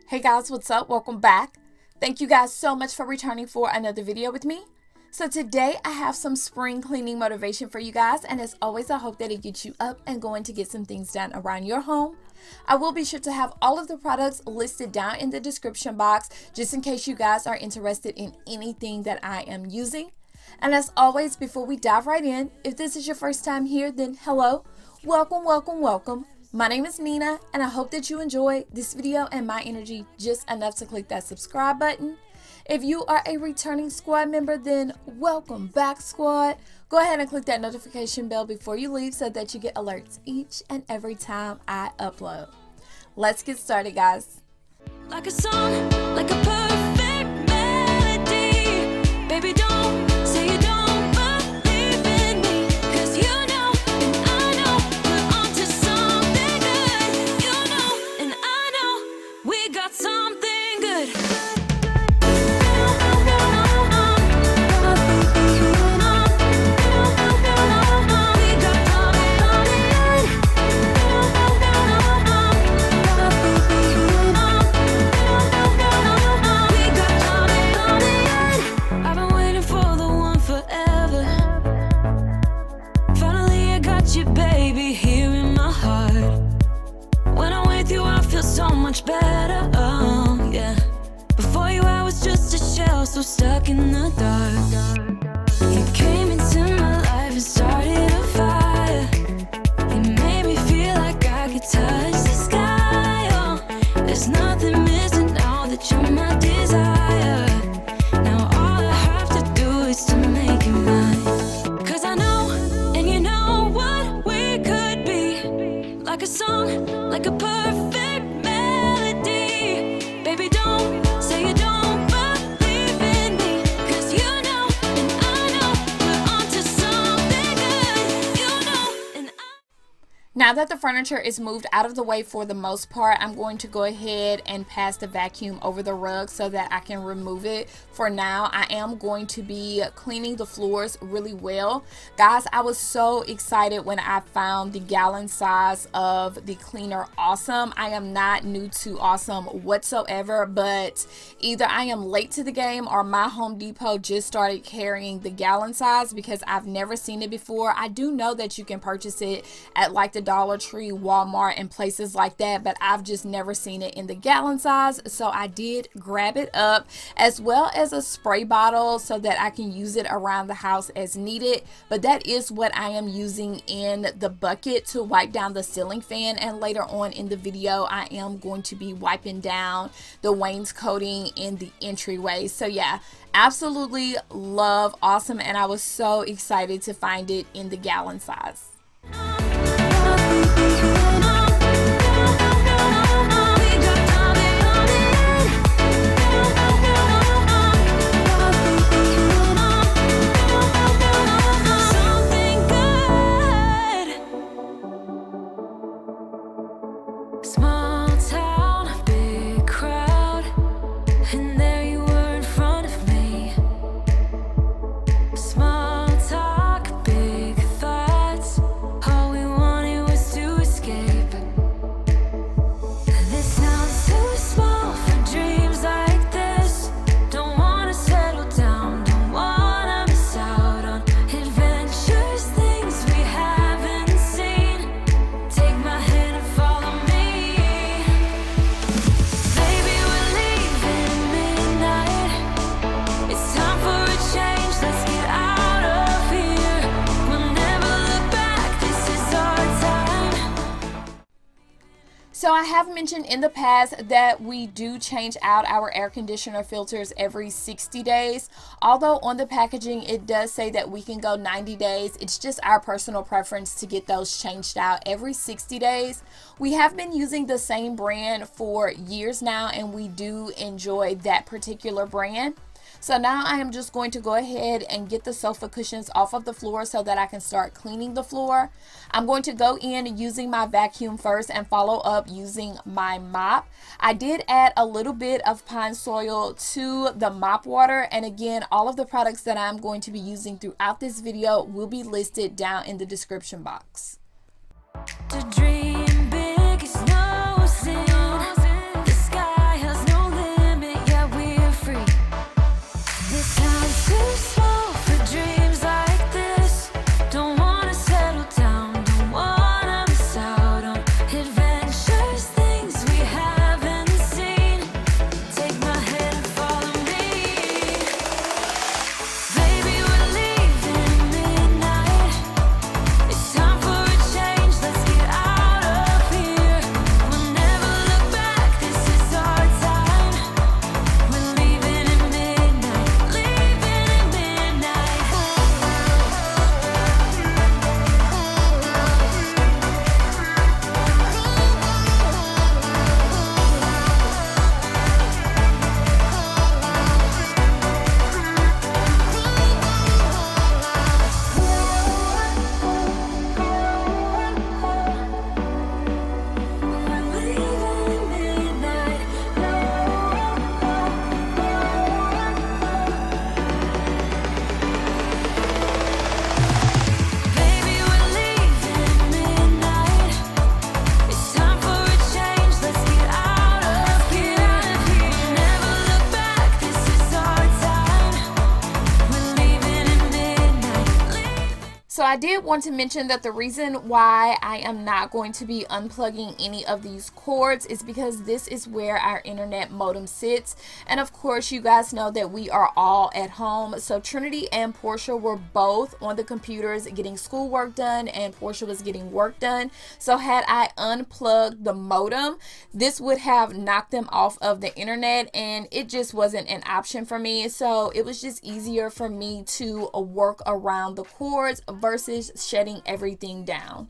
Hey guys, what's up? Welcome back. Thank you guys so much for returning for another video with me. So today I have some spring cleaning motivation for you guys, and as always I hope that it gets you up and going to get some things done around your home. I will be sure to have all of the products listed down in the description box just in case you guys are interested in anything that I am using. And as always, before we dive right in, if this is your first time here, then hello, welcome. My name is Nina, and I hope that you enjoy this video and my energy just enough to click that subscribe button. If you are a returning squad member, then welcome back, squad. Go ahead and click that notification bell before you leave so that you get alerts each and every time I upload. Let's get started, guys. Like a song, like a perfect melody. Baby, don't say you don't believe in me, 'cause you know and I know we're on to something good. You know and I know we got something good. Better, oh yeah. Before you I was just a shell, so stuck in the dark. You came into my life and started a fire. You made me feel like I could touch the sky. Oh, there's nothing missing now that you're my desire. Now all I have to do is to make you mine. 'Cause I know, and you know what we could be. Like a song, like a perfect. Now that the furniture is moved out of the way for the most part, I'm going to go ahead and pass the vacuum over the rug so that I can remove it. For now, I am going to be cleaning the floors really well. Guys, I was so excited when I found the gallon size of the cleaner Awesome. I am not new to Awesome whatsoever, but either I am late to the game or my Home Depot just started carrying the gallon size because I've never seen it before. I do know that you can purchase it at like the Dollar Tree, Walmart, and places like that, but I've just never seen it in the gallon size, so I did grab it up, as well as a spray bottle so that I can use it around the house as needed. But that is what I am using in the bucket to wipe down the ceiling fan, and later on in the video I am going to be wiping down the wainscoting in the entryway. So yeah, absolutely love Awesome, and I was so excited to find it in the gallon size. So I have mentioned in the past that we do change out our air conditioner filters every 60 days. Although on the packaging it does say that we can go 90 days. It's just our personal preference to get those changed out every 60 days. We have been using the same brand for years now, and we do enjoy that particular brand. So now I am just going to go ahead and get the sofa cushions off of the floor so that I can start cleaning the floor. I'm going to go in using my vacuum first and follow up using my mop. I did add a little bit of pine soil to the mop water, and again, all of the products that I'm going to be using throughout this video will be listed down in the description box. To dream big is no sin. The sky has I did want to mention that the reason why I am not going to be unplugging any of these cords is because this is where our internet modem sits. And of course, you guys know that we are all at home. So Trinity and Portia were both on the computers getting schoolwork done, and Portia was getting work done. So had I unplugged the modem, this would have knocked them off of the internet, and it just wasn't an option for me. So it was just easier for me to work around the cords versus shutting everything down.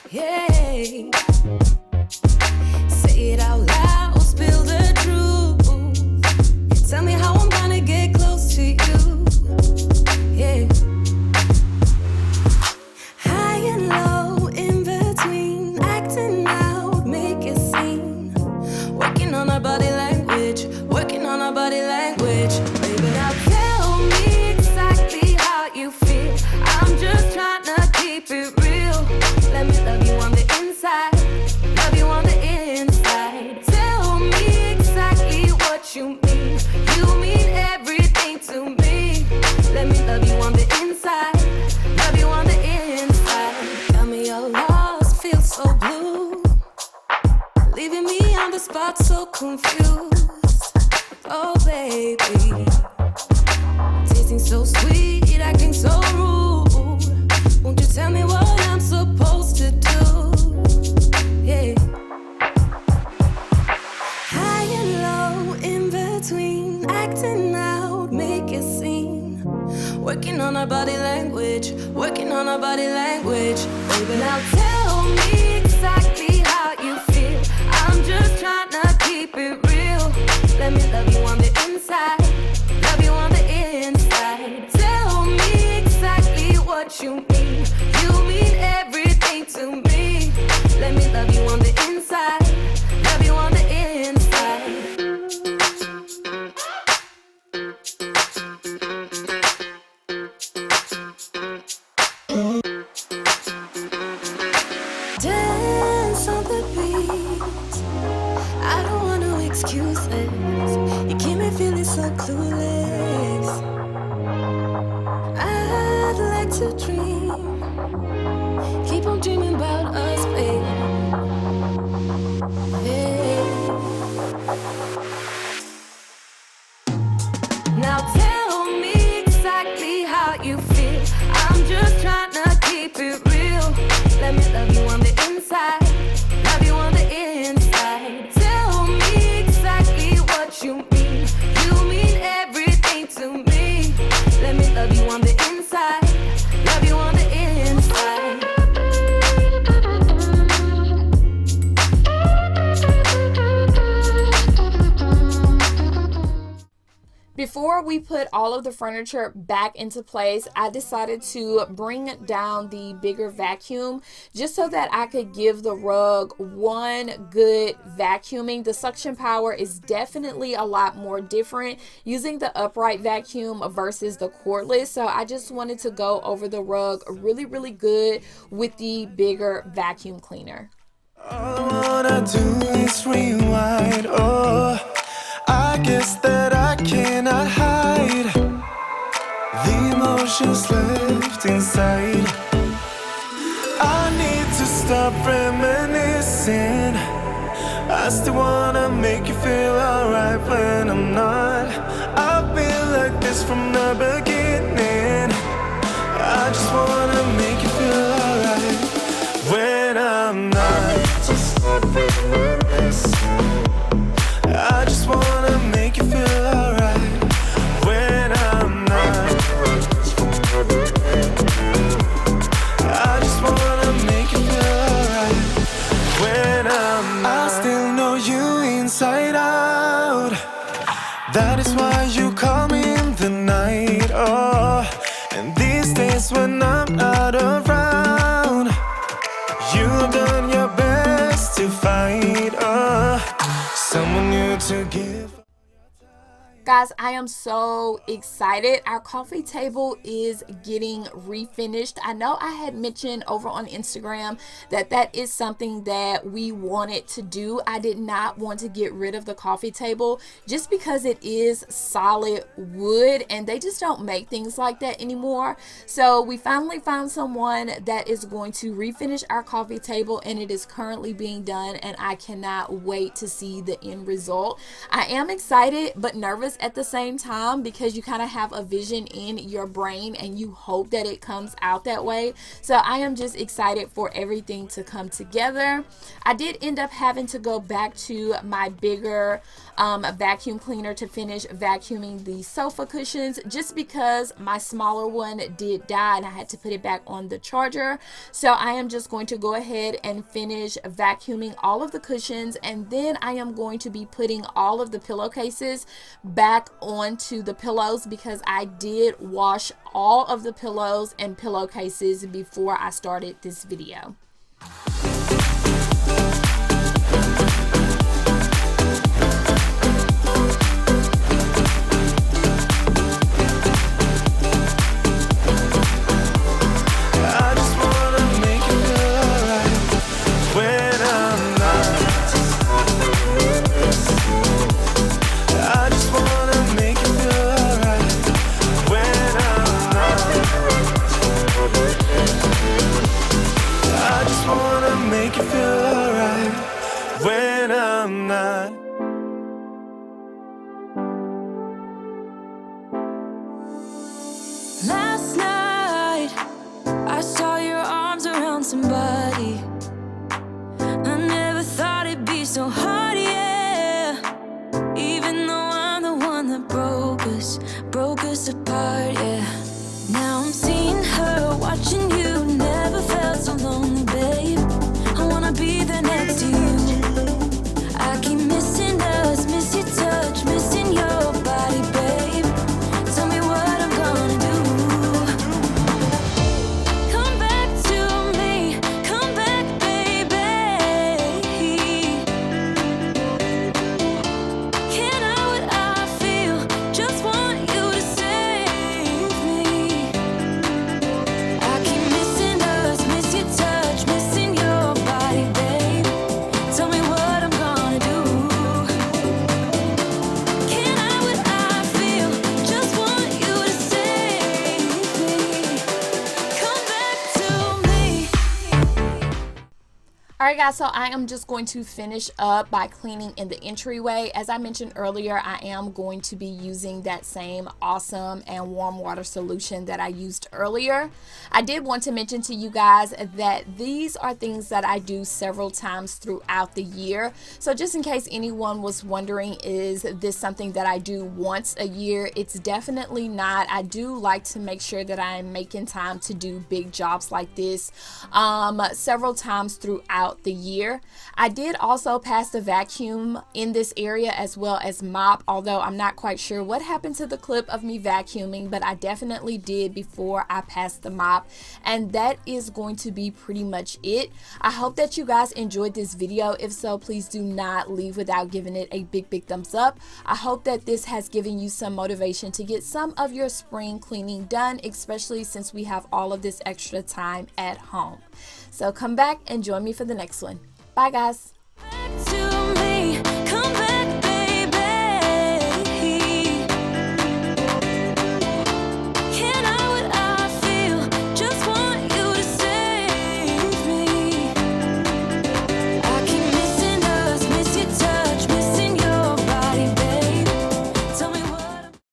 Hey, say it out loud, spill the truth. Tell me how I'm gonna get close to you. Yeah. High and low, in between, acting out, make a scene. Working on our body language, working on our body language. Baby, now tell me exactly how you feel. I'm just trying to keep it real. Let me love you on the inside, love you on the inside. Tell me exactly what you mean. You mean everything to me. Let me love you on the inside, love you on the inside. Got me all lost, feel so blue, leaving me on the spot so confused. Oh baby, tasting so sweet, acting so rude. Won't you tell me what I'm supposed to do? Yeah. High and low, in between, acting out, make a scene. Working on our body language, working on our body language. Baby, now tell me exactly how you feel. I'm just trying to keep it real. Let me love you on the inside, love you on the inside. Tell me exactly what you mean. You mean everything to me. Let me love you on the inside, love you on the inside. Dance on the beat. I don't want no excuses. You keep me feeling so clueless. I'd like to dream. Keep on dreaming about us, baby. Hey. Now tell me exactly how you feel. I'm just trying to keep it real. Let me love you on the inside, love you on the inside. Tell me exactly what you mean. You mean everything to me. Let me love you on the inside, love you on the inside. Before we put all of the furniture back into place, I decided to bring down the bigger vacuum just so that I could give the rug one good vacuuming. The suction power is definitely a lot more different using the upright vacuum versus the cordless. So I just wanted to go over the rug really good with the bigger vacuum cleaner. All I wanna do is rewind, oh, I guess that I cannot hide the emotions left inside. I need to stop reminiscing. I still wanna make you feel alright when I'm not. I've been like this from the beginning. I just wanna make you feel alright when I'm not. Just stop reminiscing. I just wanna make you feel alright when I'm not. I just wanna make you feel alright when I'm not. I still know you inside out. That is why you call me in the night, oh. And these days when I'm not around, you've done your best to find, oh, someone new to give your Guys, I am so excited. Our coffee table is getting refinished. I know I had mentioned over on Instagram that that is something that we wanted to do. I did not want to get rid of the coffee table just because it is solid wood and they just don't make things like that anymore. So we finally found someone that is going to refinish our coffee table, and it is currently being done, and I cannot wait to see the end result. I am excited but nervous at the same time because you kind of have a vision in your brain and you hope that it comes out that way. So I am just excited for everything to come together. I did end up having to go back to my bigger vacuum cleaner to finish vacuuming the sofa cushions just because my smaller one did die and I had to put it back on the charger. So I am just going to go ahead and finish vacuuming all of the cushions, and then I am going to be putting all of the pillowcases back onto the pillows because I did wash all of the pillows and pillowcases before I started this video. Last night, I saw your arms around somebody. I never thought it'd be so hard, yeah. Even though I'm the one that broke us apart, yeah. Now I'm seeing her, watching you. Never felt so lonely, babe. I wanna be there next to you. I keep missing us, miss your touch, missing your body, babe. Tell me what I'm gonna do. Come back to me, come back, baby. Can't hide what I feel, just want you to save me. I keep missing us, miss your touch, missing your body, babe. Tell me what I'm gonna do. Can't hide what I feel, just want you to save me. Come back to me. Alright guys, so I am just going to finish up by cleaning in the entryway. As I mentioned earlier, I am going to be using that same awesome and warm water solution that I used earlier. I did want to mention to you guys that these are things that I do several times throughout the year. So just in case anyone was wondering, is this something that I do once a year? It's definitely not. I do like to make sure that I'm making time to do big jobs like this several times throughout the year. I did also pass the vacuum in this area as well as mop, although I'm not quite sure what happened to the clip of me vacuuming, but I definitely did before I passed the mop. And that is going to be pretty much it. I hope that you guys enjoyed this video. If so, please do not leave without giving it a big thumbs up. I hope that this has given you some motivation to get some of your spring cleaning done, especially since we have all of this extra time at home. So come back and join me for the next one. Bye guys.